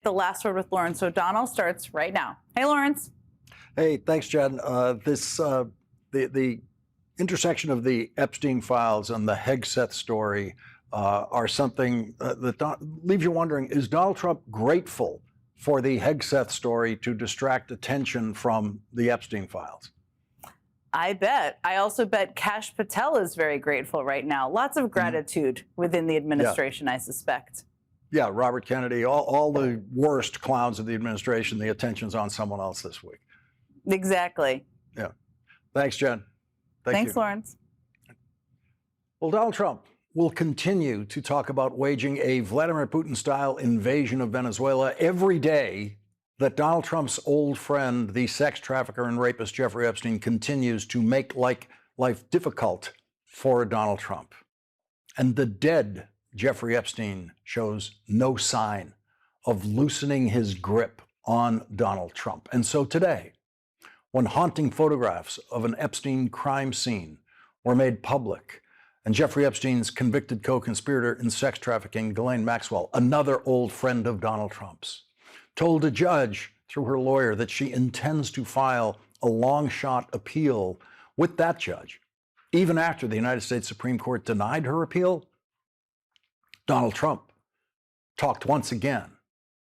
The Last Word with Lawrence O'Donnell starts right now. Hey, Lawrence. Hey, thanks, Jen. The intersection of the Epstein files and the Hegseth story are something that leaves you wondering, is Donald Trump grateful for the Hegseth story to distract attention from the Epstein files? I bet. I also bet Kash Patel is very grateful right now. Lots of gratitude within the administration, I suspect. Yeah, Robert Kennedy, all the worst clowns of the administration, the attention's on someone else this week. Exactly. Yeah. Thanks, Jen. Thanks, Lawrence. Well, Donald Trump will continue to talk about waging a Vladimir Putin-style invasion of Venezuela every day that Donald Trump's old friend, the sex trafficker and rapist Jeffrey Epstein, continues to make life difficult for Donald Trump. And the dead Jeffrey Epstein shows no sign of loosening his grip on Donald Trump. And so today, when haunting photographs of an Epstein crime scene were made public, and Jeffrey Epstein's convicted co-conspirator in sex trafficking, Ghislaine Maxwell, another old friend of Donald Trump's, told a judge through her lawyer that she intends to file a long-shot appeal with that judge, even after the United States Supreme Court denied her appeal, Donald Trump talked once again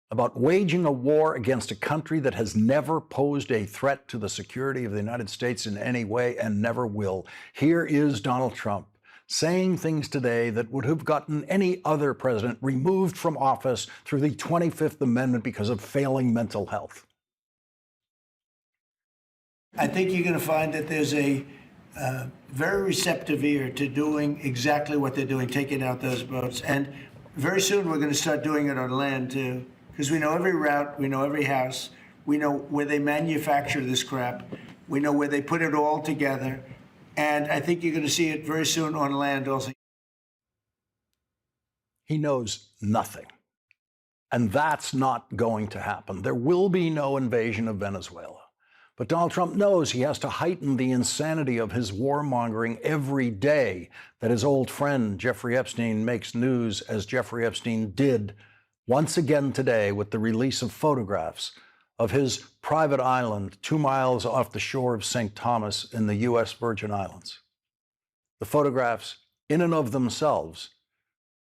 about waging a war against a country that has never posed a threat to the security of the United States in any way and never will. Here is Donald Trump saying things today that would have gotten any other president removed from office through the 25th Amendment because of failing mental health. I think you're going to find that there's a very receptive ear to doing exactly what they're doing, taking out those boats. And very soon we're going to start doing it on land too, because we know every route, we know every house, we know where they manufacture this crap, we know where they put it all together. And I think you're going to see it very soon on land also. He knows nothing. And that's not going to happen. There will be no invasion of Venezuela. But Donald Trump knows he has to heighten the insanity of his warmongering every day that his old friend Jeffrey Epstein makes news, as Jeffrey Epstein did once again today with the release of photographs of his private island 2 miles off the shore of St. Thomas in the U.S. Virgin Islands. The photographs, in and of themselves,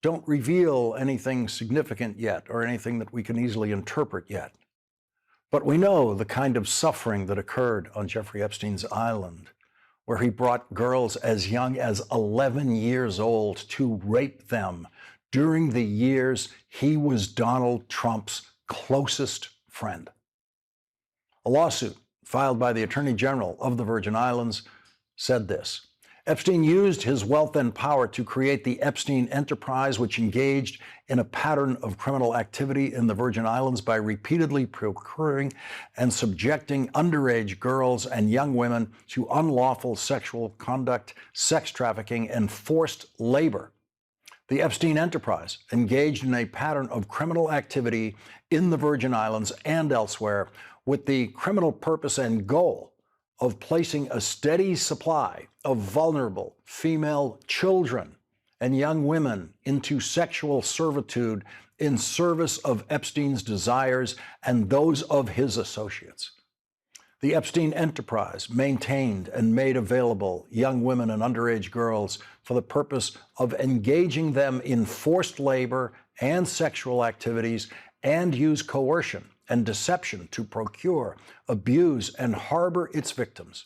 don't reveal anything significant yet or anything that we can easily interpret yet. But we know the kind of suffering that occurred on Jeffrey Epstein's island, where he brought girls as young as 11 years old to rape them during the years he was Donald Trump's closest friend. A lawsuit filed by the Attorney General of the Virgin Islands said this: Epstein used his wealth and power to create the Epstein enterprise, which engaged in a pattern of criminal activity in the Virgin Islands by repeatedly procuring and subjecting underage girls and young women to unlawful sexual conduct, sex trafficking, and forced labor. The Epstein enterprise engaged in a pattern of criminal activity in the Virgin Islands and elsewhere with the criminal purpose and goal of placing a steady supply of vulnerable female children and young women into sexual servitude in service of Epstein's desires and those of his associates. The Epstein enterprise maintained and made available young women and underage girls for the purpose of engaging them in forced labor and sexual activities, and use coercion and deception to procure, abuse, and harbor its victims.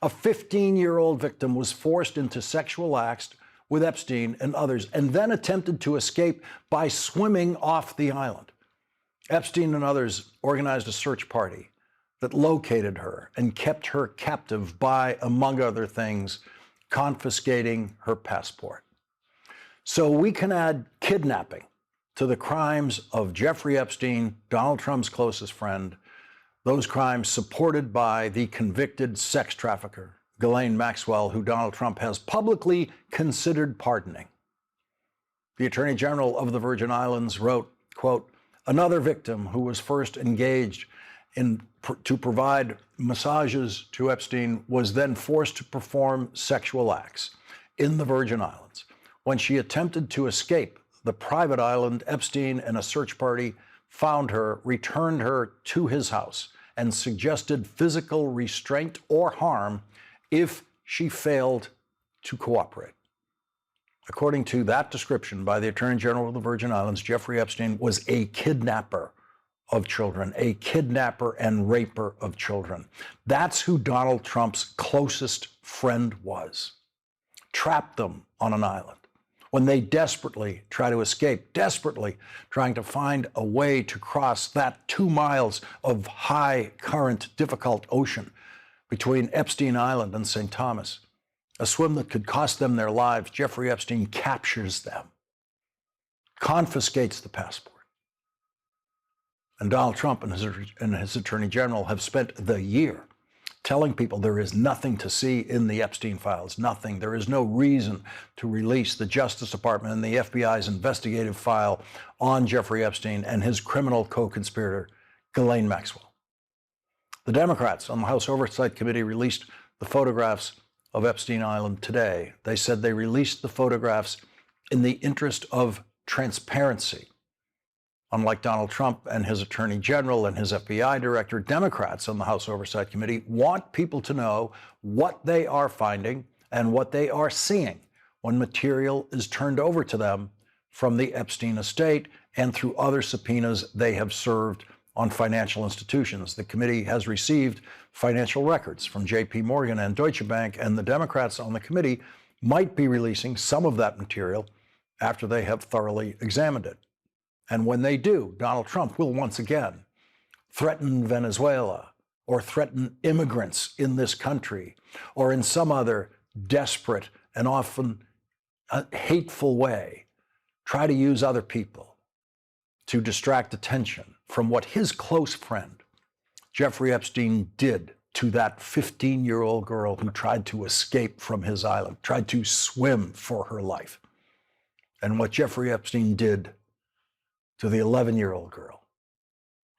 A 15-year-old victim was forced into sexual acts with Epstein and others, and then attempted to escape by swimming off the island. Epstein and others organized a search party that located her and kept her captive by, among other things, confiscating her passport. So we can add kidnapping to the crimes of Jeffrey Epstein, Donald Trump's closest friend, those crimes supported by the convicted sex trafficker, Ghislaine Maxwell, who Donald Trump has publicly considered pardoning. The Attorney General of the Virgin Islands wrote, quote, another victim who was first engaged to provide massages to Epstein was then forced to perform sexual acts in the Virgin Islands. When she attempted to escape the private island, Epstein and a search party found her, returned her to his house, and suggested physical restraint or harm if she failed to cooperate. According to that description by the Attorney General of the Virgin Islands, Jeffrey Epstein was a kidnapper of children, a kidnapper and raper of children. That's who Donald Trump's closest friend was. Trapped them on an island when they desperately try to escape, desperately trying to find a way to cross that 2 miles of high current, difficult ocean between Epstein Island and St. Thomas, a swim that could cost them their lives. Jeffrey Epstein captures them, confiscates the passport. And Donald Trump and his Attorney General have spent the year telling people there is nothing to see in the Epstein files, nothing. There is no reason to release the Justice Department and the FBI's investigative file on Jeffrey Epstein and his criminal co-conspirator, Ghislaine Maxwell. The Democrats on the House Oversight Committee released the photographs of Epstein Island today. They said they released the photographs in the interest of transparency. Unlike Donald Trump and his Attorney General and his FBI director, Democrats on the House Oversight Committee want people to know what they are finding and what they are seeing when material is turned over to them from the Epstein estate and through other subpoenas they have served on financial institutions. The committee has received financial records from JP Morgan and Deutsche Bank, and the Democrats on the committee might be releasing some of that material after they have thoroughly examined it. And when they do, Donald Trump will once again threaten Venezuela or threaten immigrants in this country or in some other desperate and often hateful way, try to use other people to distract attention from what his close friend, Jeffrey Epstein, did to that 15-year-old girl who tried to escape from his island, tried to swim for her life, and what Jeffrey Epstein did to the 11-year-old girl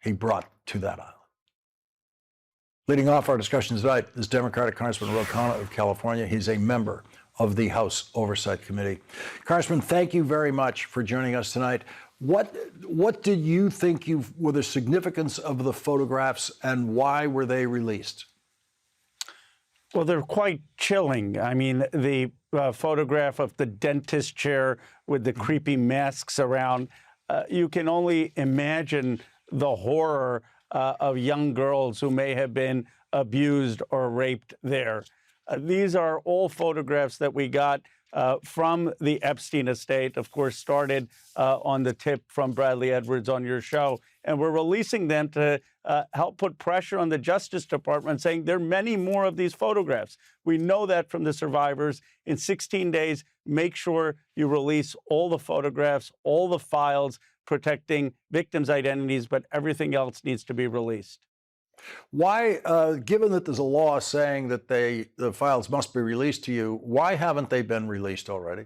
he brought to that island. Leading off our discussion tonight is Democratic Congressman Ro Khanna of California. He's a member of the House Oversight Committee. Congressman, thank you very much for joining us tonight. What did you think were the significance of the photographs, and why were they released? Well, they're quite chilling. I mean, the photograph of the dentist chair with the creepy masks around, you can only imagine the horror of young girls who may have been abused or raped there. These are all photographs that we got from the Epstein estate, of course, started on the tip from Bradley Edwards on your show. And we're releasing them to help put pressure on the Justice Department, saying there are many more of these photographs. We know that from the survivors. In 16 days, make sure you release all the photographs, all the files protecting victims' identities, but everything else needs to be released. Why, given that there's a law saying that the files must be released to you, why haven't they been released already?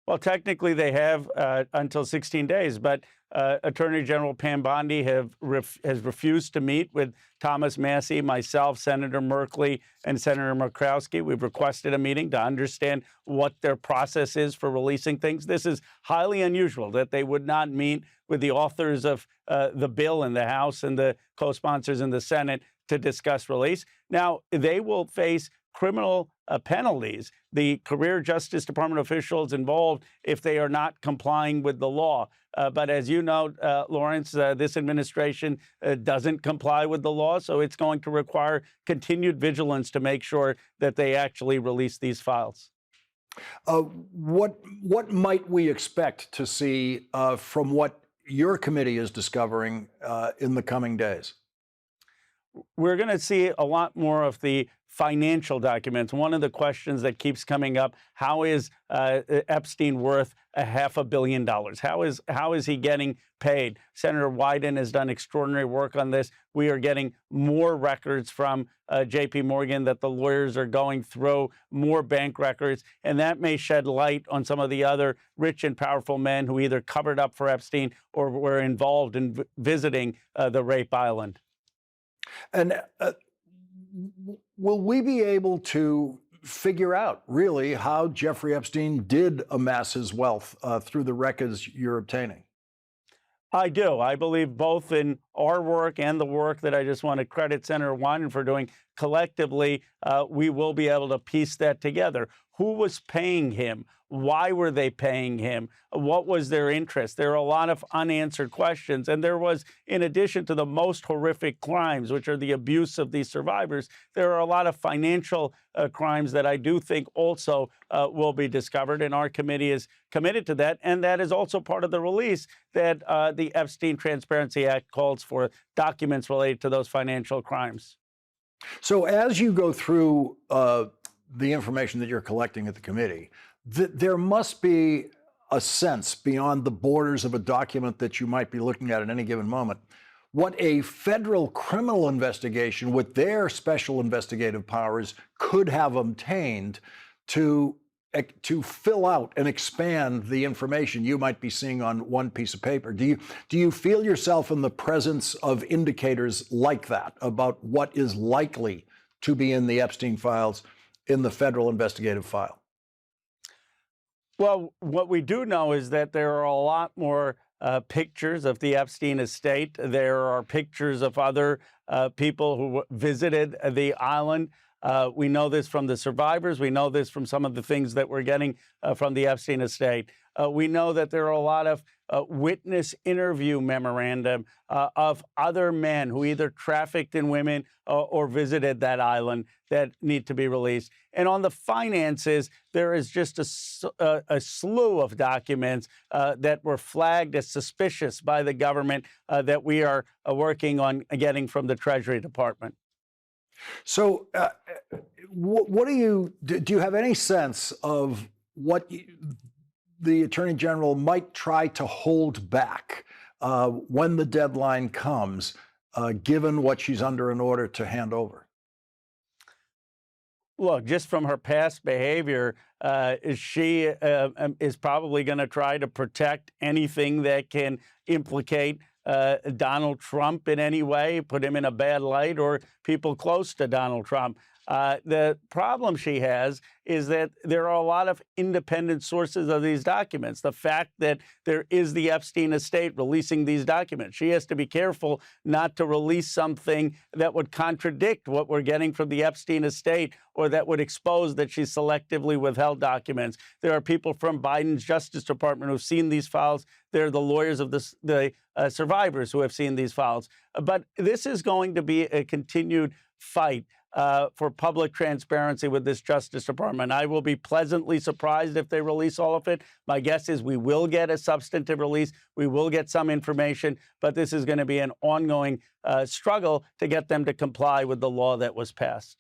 Well, technically they have until 16 days, but Attorney General Pam Bondi has refused to meet with Thomas Massie, myself, Senator Merkley, and Senator Murkowski. We've requested a meeting to understand what their process is for releasing things. This is highly unusual that they would not meet with the authors of the bill in the House and the co-sponsors in the Senate to discuss release. Now, they will face criminal penalties, the career Justice Department officials involved, if they are not complying with the law. But as you know, Lawrence, this administration doesn't comply with the law, so it's going to require continued vigilance to make sure that they actually release these files. What might we expect to see from what your committee is discovering in the coming days? We're going to see a lot more of the financial documents. One of the questions that keeps coming up, how is Epstein worth $500 million? How is he getting paid? Senator Wyden has done extraordinary work on this. We are getting more records from JP Morgan that the lawyers are going through, more bank records, and that may shed light on some of the other rich and powerful men who either covered up for Epstein or were involved in visiting the rape island. And will we be able to figure out really how Jeffrey Epstein did amass his wealth through the records you're obtaining? I do. I believe both in our work and the work that I just want to credit Senator Wyden for doing collectively, we will be able to piece that together. Who was paying him? Why were they paying him? What was their interest? There are a lot of unanswered questions. And there was, in addition to the most horrific crimes, which are the abuse of these survivors, there are a lot of financial crimes that I do think also will be discovered. And our committee is committed to that. And that is also part of the release that the Epstein Transparency Act calls for documents related to those financial crimes. So as you go through the information that you're collecting at the committee, there must be a sense beyond the borders of a document that you might be looking at any given moment, what a federal criminal investigation with their special investigative powers could have obtained to fill out and expand the information you might be seeing on one piece of paper. Do you feel yourself in the presence of indicators like that about what is likely to be in the Epstein files in the federal investigative file? Well, what we do know is that there are a lot more pictures of the Epstein estate. There are pictures of other people who visited the island. We know this from the survivors. We know this from some of the things that we're getting from the Epstein estate. We know that there are a lot of witness interview memorandum of other men who either trafficked in women or visited that island that need to be released. And on the finances, there is just a slew of documents that were flagged as suspicious by the government that we are working on getting from the Treasury Department. So what do you have any sense of what the Attorney General might try to hold back when the deadline comes, given what she's under an order to hand over? Look, just from her past behavior, she is probably going to try to protect anything that can implicate Donald Trump in any way, put him in a bad light, or people close to Donald Trump. The problem she has is that there are a lot of independent sources of these documents. The fact that there is the Epstein estate releasing these documents, she has to be careful not to release something that would contradict what we're getting from the Epstein estate or that would expose that she selectively withheld documents. There are people from Biden's Justice Department who've seen these files. They're the lawyers of the survivors who have seen these files. But this is going to be a continued fight for public transparency with this Justice Department. I will be pleasantly surprised if they release all of it. My guess is we will get a substantive release. We will get some information, but this is going to be an ongoing struggle to get them to comply with the law that was passed.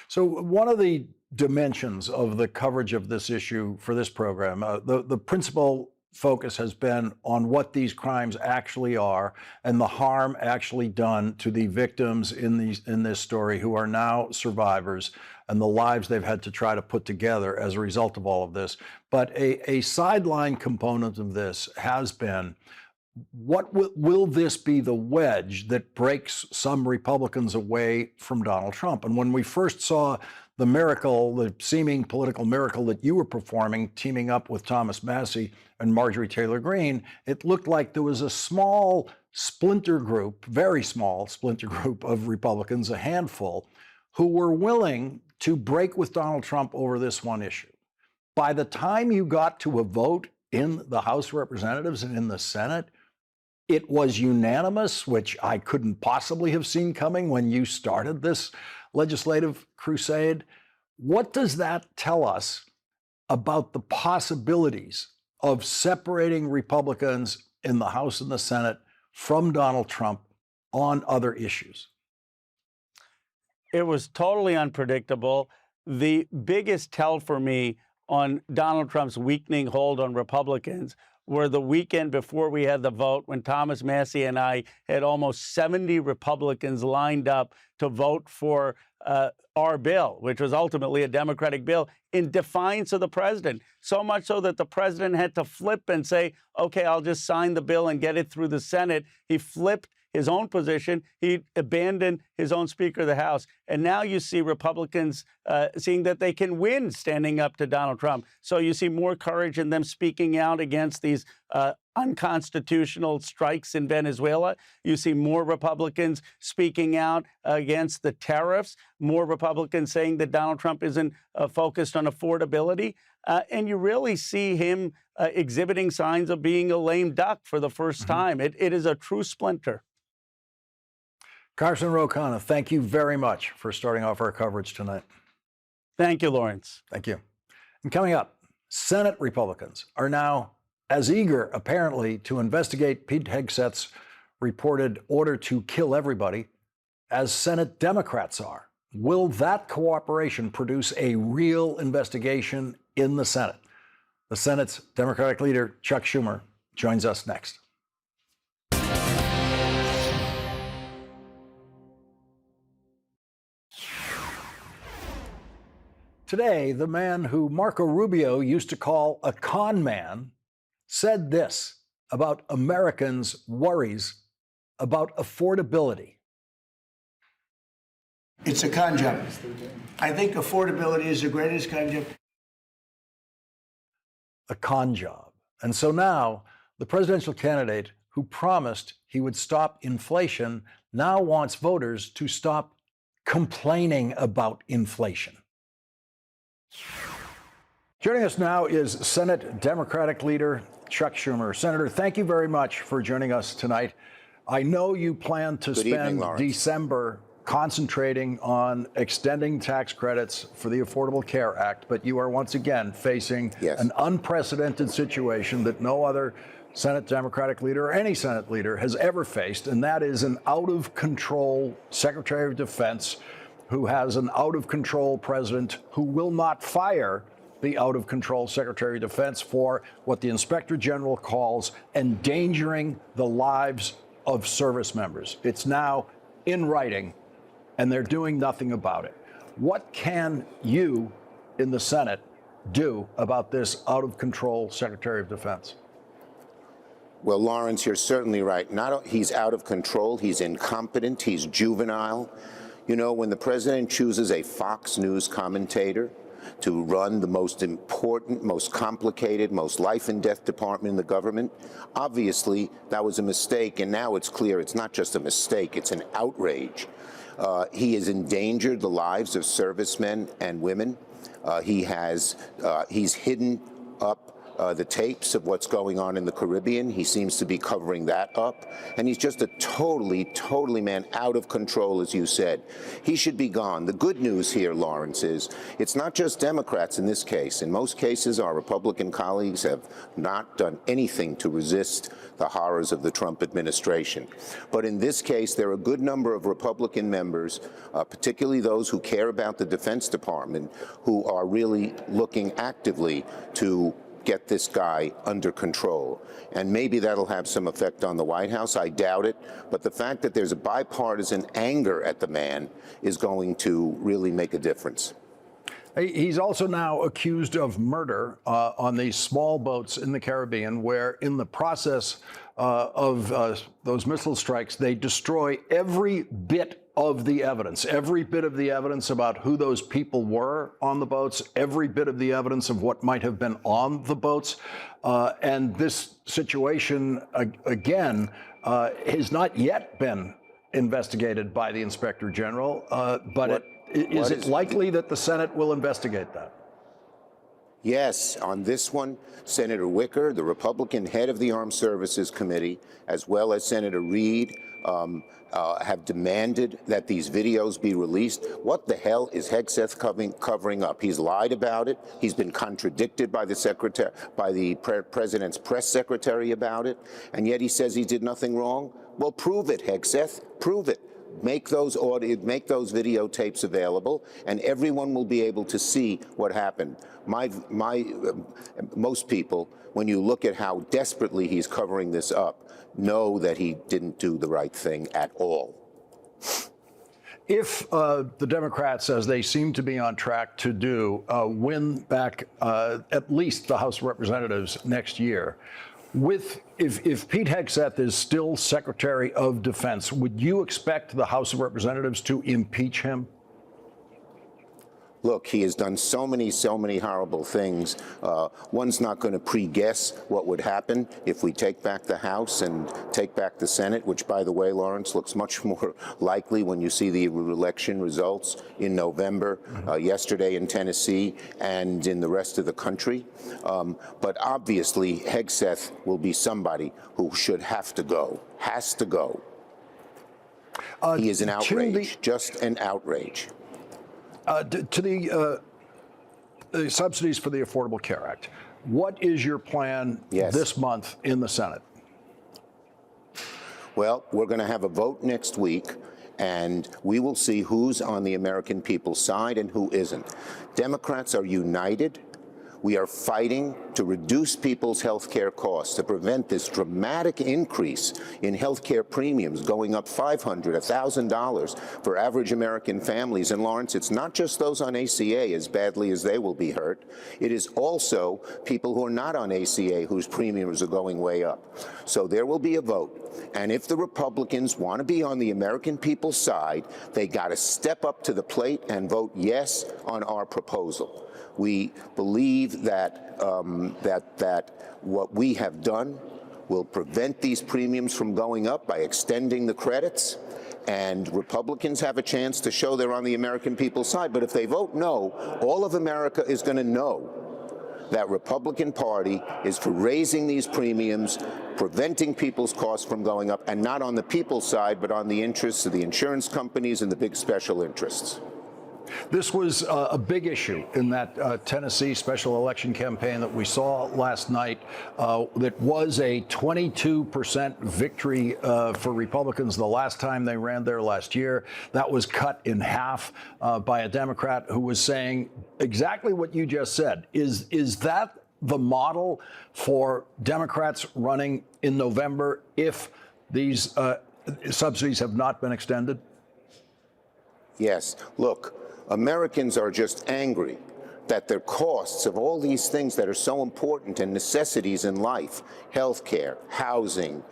So one of the dimensions of the coverage of this issue for this program, the principal focus has been on what these crimes actually are and the harm actually done to the victims in this story who are now survivors and the lives they've had to try to put together as a result of all of this. But a sideline component of this has been, what will this be the wedge that breaks some Republicans away from Donald Trump? And when we first saw the miracle, the seeming political miracle that you were performing, teaming up with Thomas Massie and Marjorie Taylor Greene, it looked like there was a small splinter group, very small splinter group of Republicans, a handful, who were willing to break with Donald Trump over this one issue. By the time you got to a vote in the House of Representatives and in the Senate, it was unanimous, which I couldn't possibly have seen coming when you started this legislative crusade. What does that tell us about the possibilities of separating Republicans in the House and the Senate from Donald Trump on other issues? It was totally unpredictable. The biggest tell for me on Donald Trump's weakening hold on Republicans were the weekend before we had the vote, when Thomas Massie and I had almost 70 Republicans lined up to vote for our bill, which was ultimately a Democratic bill, in defiance of the president. So much so that the president had to flip and say, okay, I'll just sign the bill and get it through the Senate. He flipped his own position. He abandoned his own Speaker of the House. And now you see Republicans seeing that they can win standing up to Donald Trump. So you see more courage in them speaking out against these unconstitutional strikes in Venezuela. You see more Republicans speaking out against the tariffs, more Republicans saying that Donald Trump isn't focused on affordability. And you really see him exhibiting signs of being a lame duck for the first time. It is a true splinter. Carson Ro Khanna, thank you very much for starting off our coverage tonight. Thank you, Lawrence. Thank you. And coming up, Senate Republicans are now as eager, apparently, to investigate Pete Hegseth's reported order to kill everybody as Senate Democrats are. Will that cooperation produce a real investigation in the Senate? The Senate's Democratic leader, Chuck Schumer, joins us next. Today, the man who Marco Rubio used to call a con man said this about Americans' worries about affordability. It's a con job. I think affordability is the greatest con job. A con job. And so now, the presidential candidate who promised he would stop inflation now wants voters to stop complaining about inflation. Joining us now is Senate Democratic leader Chuck Schumer. Senator, thank you very much for joining us tonight. I know you plan to spend December concentrating on extending tax credits for the Affordable Care Act, but you are once again facing an unprecedented situation that no other Senate Democratic leader or any Senate leader has ever faced, and that is an out-of-control Secretary of Defense who has an out-of-control president who will not fire the out-of-control Secretary of Defense for what the Inspector General calls endangering the lives of service members. It's now in writing, and they're doing nothing about it. What can you in the Senate do about this out-of-control Secretary of Defense? Well, Lawrence, you're certainly right. He's out of control. He's incompetent. He's juvenile. You know, when the president chooses a Fox News commentator to run the most important, most complicated, most life and death department in the government, obviously that was a mistake. And now it's clear it's not just a mistake, it's an outrage. He has endangered the lives of servicemen and women. He's hidden up the tapes of what's going on in the Caribbean. He seems to be covering that up. And he's just a totally, man, out of control, as you said. He should be gone. The good news here, Lawrence, is it's not just Democrats in this case. In most cases, our Republican colleagues have not done anything to resist the horrors of the Trump administration. But in this case, there are a good number of Republican members, particularly those who care about the Defense Department, who are really looking actively to get this guy under control. And maybe that'll have some effect on the White House. I doubt it. But the fact that there's a bipartisan anger at the man is going to really make a difference. He's also now accused of murder on these small boats in the Caribbean, where in the process of those missile strikes, they destroy every bit of the evidence about who those people were on the boats, every bit of the evidence of what might have been on the boats. And this situation, again, has not yet been investigated by the Inspector General, but is it likely that the Senate will investigate that? Yes, on this one, Senator Wicker, the Republican head of the Armed Services Committee, as well as Senator Reid, have demanded that these videos be released. What the hell is Hegseth covering up? He's lied about it. He's been contradicted by the president's press secretary about it, and yet he says he did nothing wrong. Well, prove it, Hegseth. Prove it. Make those videotapes available, and everyone will be able to see what happened. Most people, when you look at how desperately he's covering this up, know that he didn't do the right thing at all. If the Democrats, as they seem to be on track to do, win back at least the House of Representatives next year, if Pete Hegseth is still Secretary of Defense, would you expect the House of Representatives to impeach him? Look, he has done so many horrible things. One's not going to pre-guess what would happen if we take back the House and take back the Senate, which, by the way, Lawrence, looks much more likely when you see the election results in November, yesterday in Tennessee and in the rest of the country. But obviously, Hegseth will be somebody who should have to go, has to go. He is an outrage, just an outrage. To the subsidies for the Affordable Care Act, what is your plan this month in the Senate? Well, we're going to have a vote next week, and we will see who's on the American people's side and who isn't. Democrats are united. We are fighting to reduce people's health care costs, to prevent this dramatic increase in health care premiums going up $500, $1,000 for average American families. And Lawrence, it's not just those on ACA, as badly as they will be hurt. It is also people who are not on ACA whose premiums are going way up. So there will be a vote. And if the Republicans want to be on the American people's side, they got to step up to the plate and vote yes on our proposal. We believe that what we have done will prevent these premiums from going up by extending the credits, and Republicans have a chance to show they're on the American people's side. But if they vote no, all of America is going to know that Republican Party is for raising these premiums, preventing people's costs from going up, and not on the people's side, but on the interests of the insurance companies and the big special interests. This was a big issue in that Tennessee special election campaign that we saw last night. That was a 22% victory for Republicans the last time they ran there last year. That was cut in half by a Democrat who was saying exactly what you just said. Is that the model for Democrats running in November if these subsidies have not been extended? Yes. Look, Americans are just angry that their costs of all these things that are so important and necessities in life, healthcare, housing,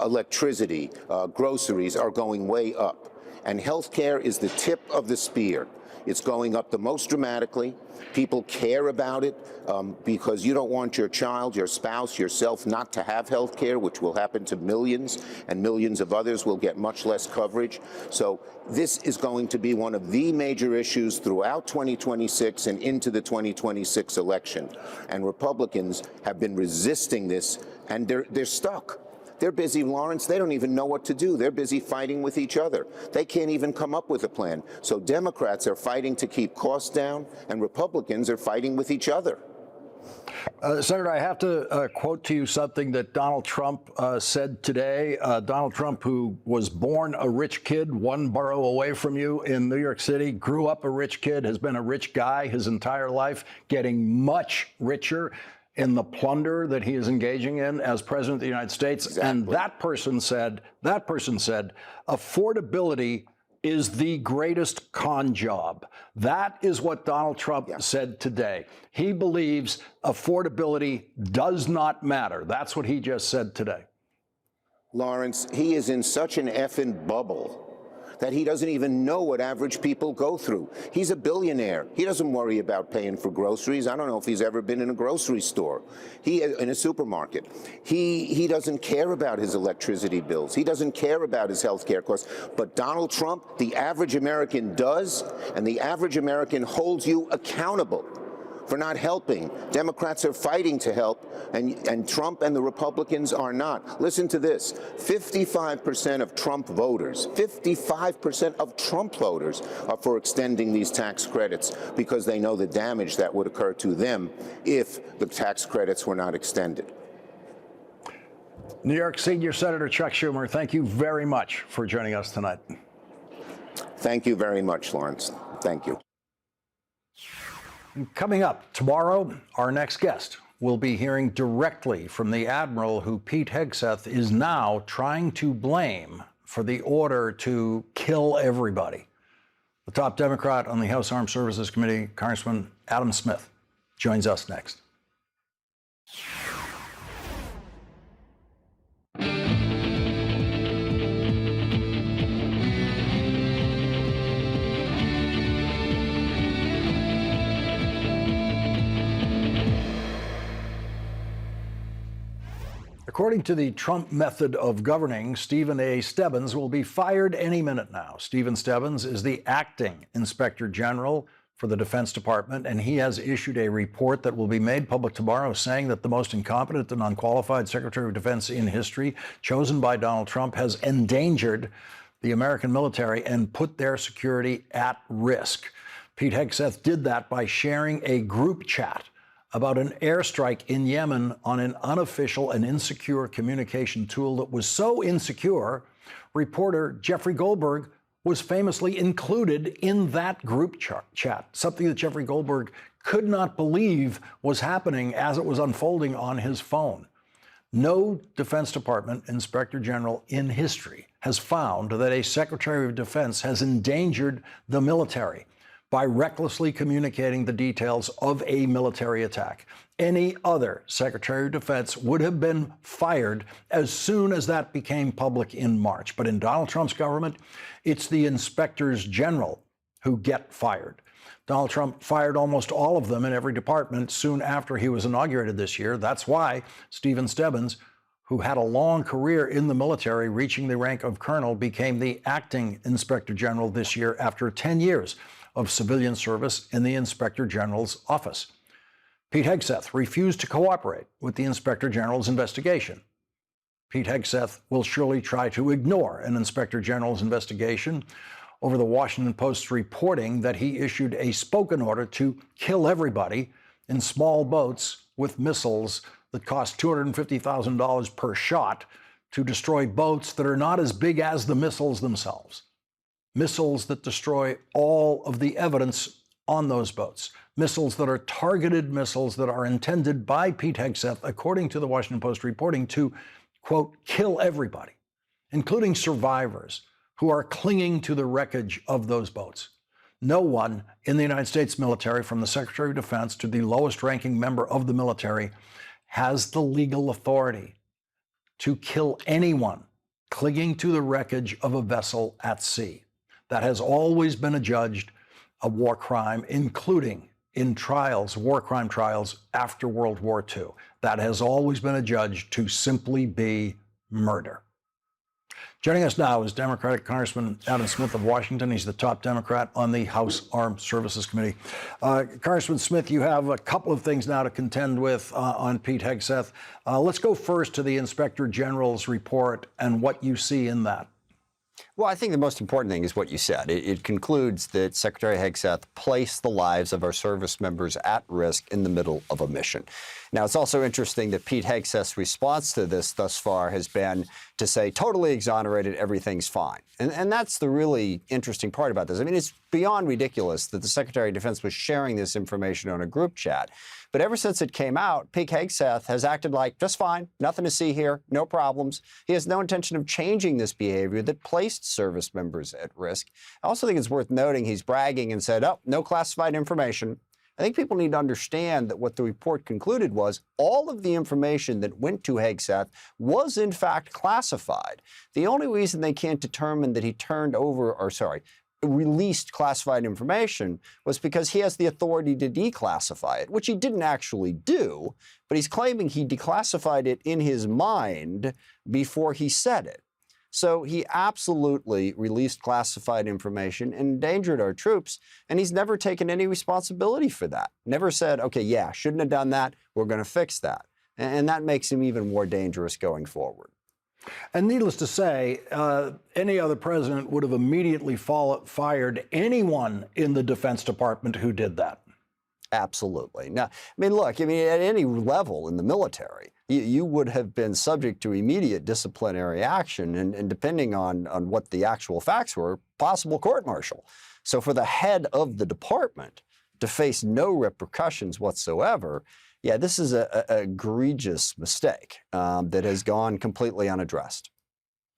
electricity, groceries, are going way up. And healthcare is the tip of the spear. It's going up the most dramatically. People care about it because you don't want your child, your spouse, yourself not to have health care, which will happen to millions, and millions of others will get much less coverage. So this is going to be one of the major issues throughout 2026 and into the 2026 election. And Republicans have been resisting this, and they're stuck. They're busy, Lawrence. They don't even know what to do. They're busy fighting with each other. They can't even come up with a plan. So Democrats are fighting to keep costs down, and Republicans are fighting with each other. Senator, I have to quote to you something that Donald Trump said today. Donald Trump, who was born a rich kid, one borough away from you in New York City, grew up a rich kid, has been a rich guy his entire life, getting much richer in the plunder that he is engaging in as president of the United States. Exactly. And that person said, affordability is the greatest con job. That is what Donald Trump said today. He believes affordability does not matter. That's what he just said today. Lawrence, he is in such an effing bubble that he doesn't even know what average people go through. He's a billionaire. He doesn't worry about paying for groceries. I don't know if he's ever been in a grocery store, in a supermarket. He doesn't care about his electricity bills. He doesn't care about his health care costs. But Donald Trump, the average American, does, and the average American holds you accountable for not helping. Democrats are fighting to help, and Trump and the Republicans are not. Listen to this. 55% of Trump voters, 55% of Trump voters are for extending these tax credits because they know the damage that would occur to them if the tax credits were not extended. New York Senior Senator Chuck Schumer, thank you very much for joining us tonight. Thank you very much, Lawrence. Thank you. Coming up tomorrow, our next guest will be hearing directly from the admiral who Pete Hegseth is now trying to blame for the order to kill everybody. The top Democrat on the House Armed Services Committee, Congressman Adam Smith, joins us next. According to the Trump method of governing, Stephen A. Stebbins will be fired any minute now. Stephen Stebbins is the acting Inspector General for the Defense Department, and he has issued a report that will be made public tomorrow saying that the most incompetent and unqualified Secretary of Defense in history, chosen by Donald Trump, has endangered the American military and put their security at risk. Pete Hegseth did that by sharing a group chat about an airstrike in Yemen on an unofficial and insecure communication tool that was so insecure, reporter Jeffrey Goldberg was famously included in that group chat, something that Jeffrey Goldberg could not believe was happening as it was unfolding on his phone. No Defense Department Inspector General in history has found that a Secretary of Defense has endangered the military by recklessly communicating the details of a military attack. Any other Secretary of Defense would have been fired as soon as that became public in March. But in Donald Trump's government, it's the inspectors general who get fired. Donald Trump fired almost all of them in every department soon after he was inaugurated this year. That's why Stephen Stebbins, who had a long career in the military, reaching the rank of colonel, became the acting Inspector General this year after 10 years of civilian service in the Inspector General's office. Pete Hegseth refused to cooperate with the Inspector General's investigation. Pete Hegseth will surely try to ignore an Inspector General's investigation over the Washington Post's reporting that he issued a spoken order to kill everybody in small boats with missiles that cost $250,000 per shot to destroy boats that are not as big as the missiles themselves. Missiles that destroy all of the evidence on those boats. Missiles that are targeted missiles that are intended by Pete Hegseth, according to the Washington Post reporting, to, quote, kill everybody, including survivors who are clinging to the wreckage of those boats. No one in the United States military, from the Secretary of Defense to the lowest ranking member of the military, has the legal authority to kill anyone clinging to the wreckage of a vessel at sea. That has always been adjudged a war crime, including in trials, war crime trials after World War II. That has always been adjudged to simply be murder. Joining us now is Democratic Congressman Adam Smith of Washington. He's the top Democrat on the House Armed Services Committee. Congressman Smith, you have a couple of things now to contend with on Pete Hegseth. Let's go first to the Inspector General's report and what you see in that. Well, I think the most important thing is what you said. It concludes that Secretary Hegseth placed the lives of our service members at risk in the middle of a mission. Now, it's also interesting that Pete Hegseth's response to this thus far has been to say, totally exonerated, everything's fine. And that's the really interesting part about this. I mean, it's beyond ridiculous that the Secretary of Defense was sharing this information on a group chat. But ever since it came out, Pete Hegseth has acted like just fine, nothing to see here, no problems. He has no intention of changing this behavior that placed service members at risk. I also think it's worth noting he's bragging and said, oh, no classified information. I think people need to understand that what the report concluded was all of the information that went to Hegseth was in fact classified. The only reason they can't determine that he released classified information was because he has the authority to declassify it, which he didn't actually do, but he's claiming he declassified it in his mind before he said it. So he absolutely released classified information and endangered our troops, and he's never taken any responsibility for that. Never said, okay, yeah, shouldn't have done that, we're going to fix that. And that makes him even more dangerous going forward. And needless to say, any other president would have immediately fired anyone in the Defense Department who did that. Absolutely. Now, I mean, look, at any level in the military, you would have been subject to immediate disciplinary action and depending on what the actual facts were, possible court-martial. So for the head of the department to face no repercussions whatsoever, yeah, this is an egregious mistake that has gone completely unaddressed.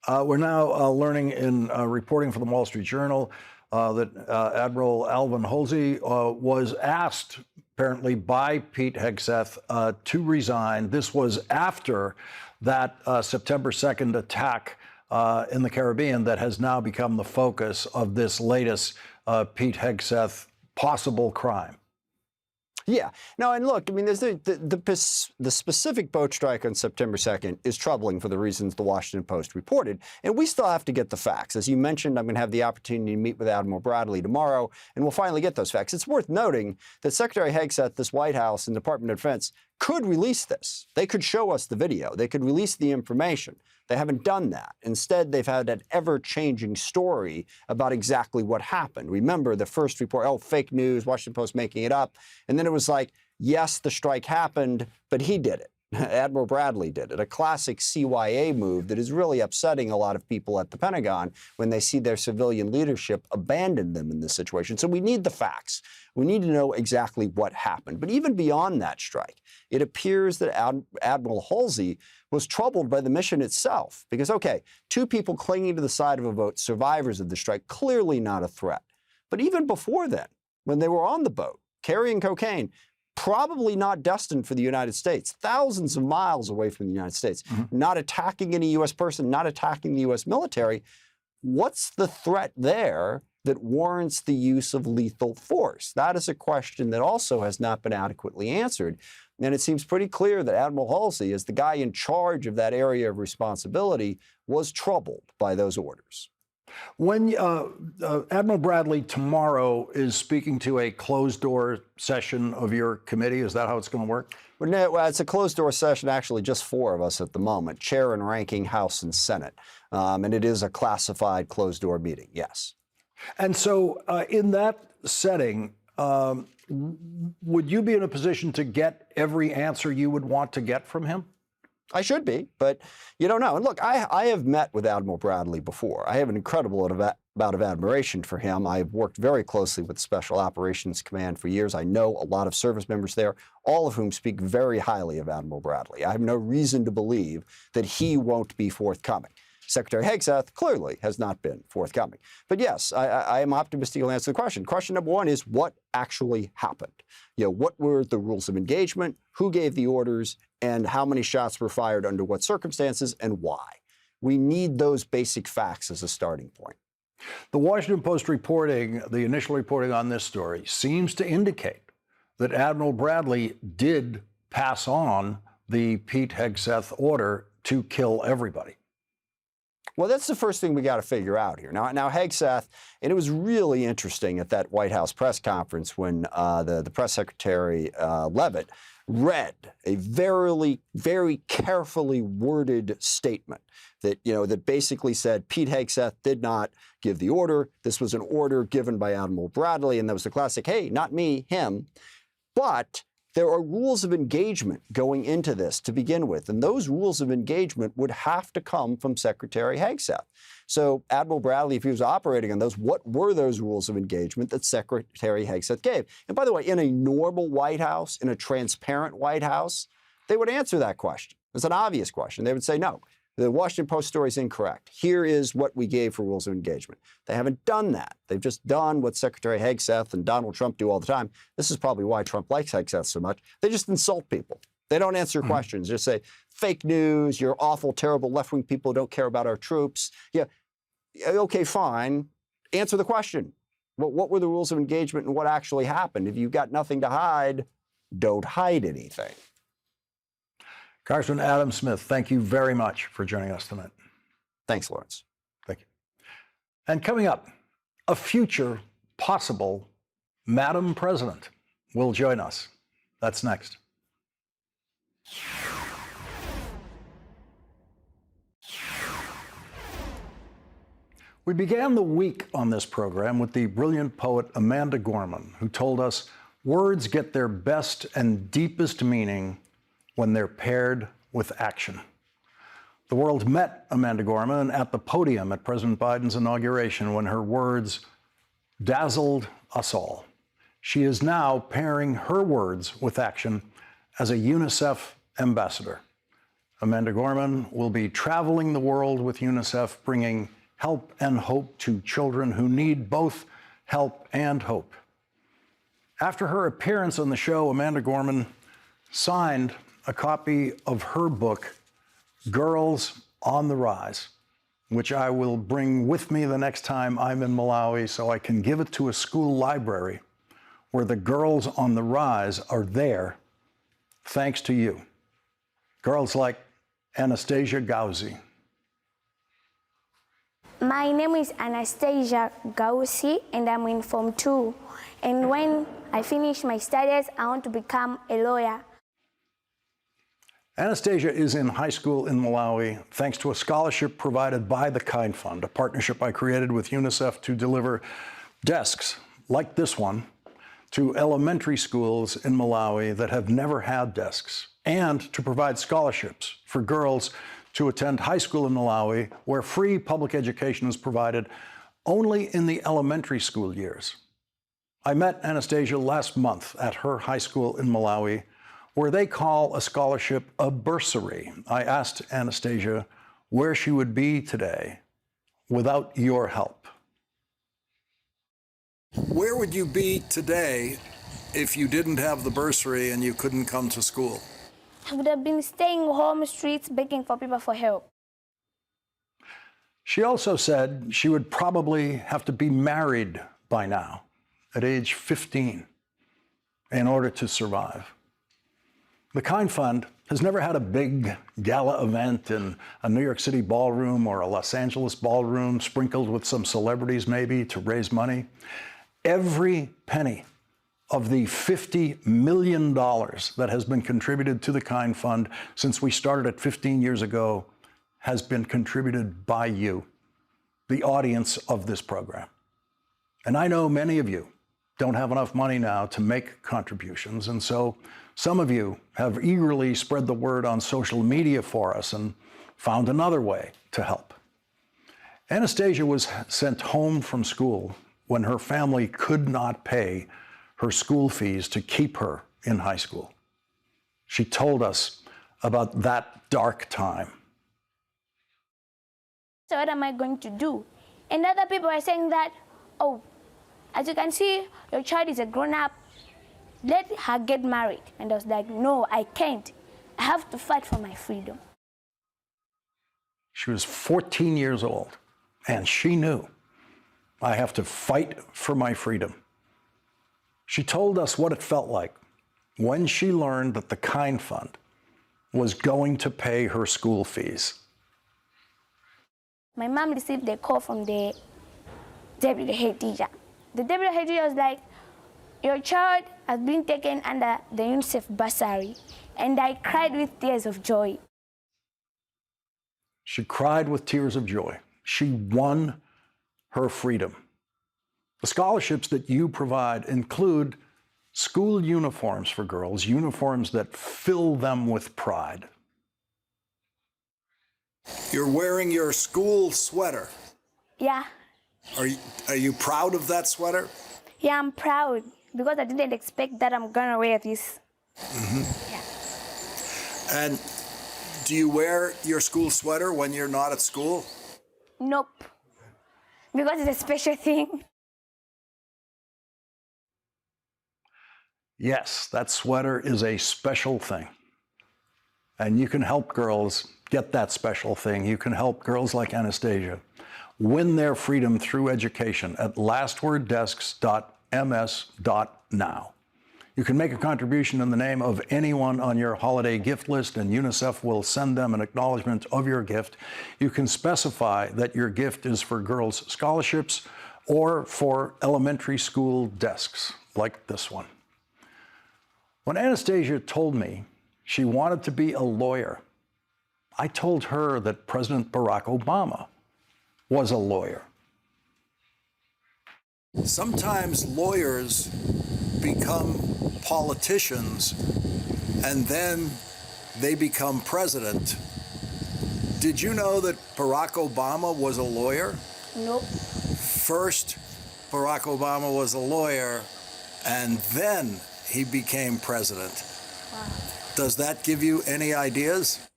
We're now learning in reporting for the Wall Street Journal that Admiral Alvin Halsey was asked, apparently, by Pete Hegseth to resign. This was after that September 2nd attack in the Caribbean that has now become the focus of this latest Pete Hegseth possible crime. Yeah. No, and look, I mean, there's the specific boat strike on September 2nd is troubling for the reasons the Washington Post reported. And we still have to get the facts. As you mentioned, I'm going to have the opportunity to meet with Admiral Bradley tomorrow, and we'll finally get those facts. It's worth noting that Secretary Hegseth, this White House, and Department of Defense could release this. They could show us the video. They could release the information. They haven't done that. Instead, they've had an ever-changing story about exactly what happened. Remember the first report, oh, fake news, Washington Post making it up. And then it was like, yes, the strike happened, but he did it. Admiral Bradley did it, a classic CYA move that is really upsetting a lot of people at the Pentagon when they see their civilian leadership abandon them in this situation. So we need the facts. We need to know exactly what happened. But even beyond that strike, it appears that Admiral Halsey was troubled by the mission itself. Because, okay, 2 people clinging to the side of a boat, survivors of the strike, clearly not a threat. But even before then, when they were on the boat, carrying cocaine, probably not destined for the United States, thousands of miles away from the United States, not attacking any U.S. person, not attacking the U.S. military. What's the threat there that warrants the use of lethal force? That is a question that also has not been adequately answered. And it seems pretty clear that Admiral Halsey, as the guy in charge of that area of responsibility, was troubled by those orders. When Admiral Bradley tomorrow is speaking to a closed-door session of your committee, is that how it's going to work? Well, no, it's a closed-door session, actually just 4 of us at the moment, Chair and Ranking House and Senate. And it is a classified closed-door meeting, yes. And so in that setting, would you be in a position to get every answer you would want to get from him? I should be, but you don't know. And look, I have met with Admiral Bradley before. I have an incredible amount of admiration for him. I've worked very closely with Special Operations Command for years. I know a lot of service members there, all of whom speak very highly of Admiral Bradley. I have no reason to believe that he won't be forthcoming. Secretary Hegseth clearly has not been forthcoming. But yes, I am optimistic he'll answer the question. Question number 1 is what actually happened? You know, what were the rules of engagement? Who gave the orders? And how many shots were fired under what circumstances and why? We need those basic facts as a starting point. The Washington Post reporting, the initial reporting on this story, seems to indicate that Admiral Bradley did pass on the Pete Hegseth order to kill everybody. Well, that's the first thing we got to figure out here. Now Hegseth, and it was really interesting at that White House press conference when the press secretary, Leavitt, read a very carefully worded statement that, that basically said Pete Hegseth did not give the order. This was an order given by Admiral Bradley, and that was the classic, hey, not me, him. But there are rules of engagement going into this to begin with, and those rules of engagement would have to come from Secretary Hegseth. So Admiral Bradley, if he was operating on those, what were those rules of engagement that Secretary Hegseth gave? And by the way, in a normal White House, in a transparent White House, they would answer that question. It's an obvious question. They would say, no, the Washington Post story is incorrect. Here is what we gave for rules of engagement. They haven't done that. They've just done what Secretary Hegseth and Donald Trump do all the time. This is probably why Trump likes Hegseth so much. They just insult people. They don't answer questions. Just say, fake news, you're awful, terrible left-wing people who don't care about our troops. Yeah, okay, fine. Answer the question. What were the rules of engagement and what actually happened? If you've got nothing to hide, don't hide anything. Congressman Adam Smith, thank you very much for joining us tonight. Thanks, Lawrence. Thank you. And coming up, a future possible Madam President will join us. That's next. We began the week on this program with the brilliant poet Amanda Gorman, who told us words get their best and deepest meaning when they're paired with action. The world met Amanda Gorman at the podium at President Biden's inauguration when her words dazzled us all. She is now pairing her words with action as a UNICEF ambassador. Amanda Gorman will be traveling the world with UNICEF, bringing help and hope to children who need both help and hope. After her appearance on the show, Amanda Gorman signed a copy of her book, Girls on the Rise, which I will bring with me the next time I'm in Malawi so I can give it to a school library where the girls on the rise are there thanks to you. Girls like Anastasia Gauzy. My name is Anastasia Gauzy, and I'm in Form 2. And when I finish my studies, I want to become a lawyer. Anastasia is in high school in Malawi thanks to a scholarship provided by the Kind Fund, a partnership I created with UNICEF to deliver desks like this one to elementary schools in Malawi that have never had desks, and to provide scholarships for girls to attend high school in Malawi, where free public education is provided only in the elementary school years. I met Anastasia last month at her high school in Malawi, where they call a scholarship a bursary. I asked Anastasia where she would be today without your help. Where would you be today if you didn't have the bursary and you couldn't come to school? I would have been staying home streets begging for people for help. She also said she would probably have to be married by now, at age 15, in order to survive. The Kind Fund has never had a big gala event in a New York City ballroom or a Los Angeles ballroom sprinkled with some celebrities maybe to raise money. Every penny of the $50 million that has been contributed to the Kind Fund since we started it 15 years ago has been contributed by you, the audience of this program. And I know many of you don't have enough money now to make contributions, and so some of you have eagerly spread the word on social media for us and found another way to help. Anastasia was sent home from school when her family could not pay her school fees to keep her in high school. She told us about that dark time. So what am I going to do? And other people are saying that, oh, as you can see, your child is a grown-up. Let her get married. And I was like, no, I can't. I have to fight for my freedom. She was 14 years old, and she knew, I have to fight for my freedom. She told us what it felt like when she learned that the Kind Fund was going to pay her school fees. My mom received a call from the deputy head teacher. The deputy head teacher was like, your child has been taken under the UNICEF bursary. And I cried with tears of joy. She cried with tears of joy. She won her freedom. The scholarships that you provide include school uniforms for girls, uniforms that fill them with pride. You're wearing your school sweater. Yeah. Are you proud of that sweater? Yeah, I'm proud because I didn't expect that I'm gonna wear this. Mm-hmm. Yeah. And do you wear your school sweater when you're not at school? Nope. Because it's a special thing. Yes, that sweater is a special thing. And you can help girls get that special thing. You can help girls like Anastasia win their freedom through education at lastworddesks.ms.now. You can make a contribution in the name of anyone on your holiday gift list, and UNICEF will send them an acknowledgement of your gift. You can specify that your gift is for girls' scholarships or for elementary school desks, like this one. When Anastasia told me she wanted to be a lawyer, I told her that President Barack Obama was a lawyer. Sometimes lawyers become politicians and then they become president. Did you know that Barack Obama was a lawyer? Nope. First, Barack Obama was a lawyer, and then he became president. Wow. Does that give you any ideas?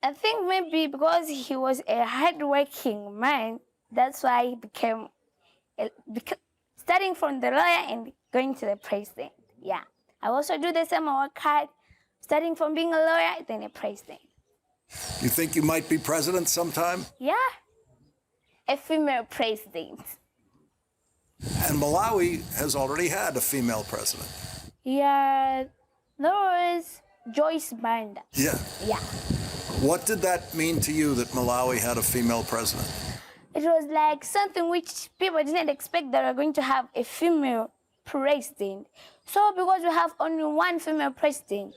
I think maybe because he was a hardworking man, that's why he became, starting from the lawyer and going to the president. Yeah. I also do the same, I work hard, starting from being a lawyer, then a president. You think you might be president sometime? Yeah. A female president. And Malawi has already had a female president. Yeah, there was Joyce Banda. Yeah. Yeah. What did that mean to you that Malawi had a female president? It was like something which people didn't expect that we're going to have a female president. So because we have only one female president,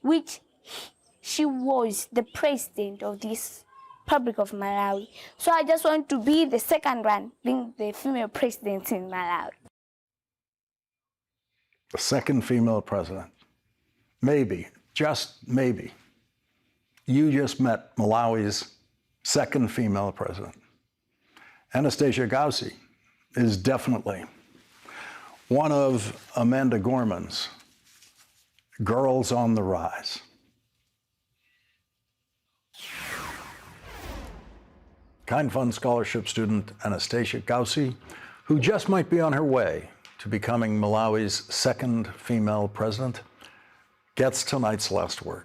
which she was the president of this Republic of Malawi. So I just want to be the second one, being the female president in Malawi. The second female president. Maybe, just maybe, you just met Malawi's second female president. Anastasia Gauci is definitely one of Amanda Gorman's girls on the rise. Kind Fund Scholarship student Anastasia Gauci, who just might be on her way to becoming Malawi's second female president, gets tonight's last word.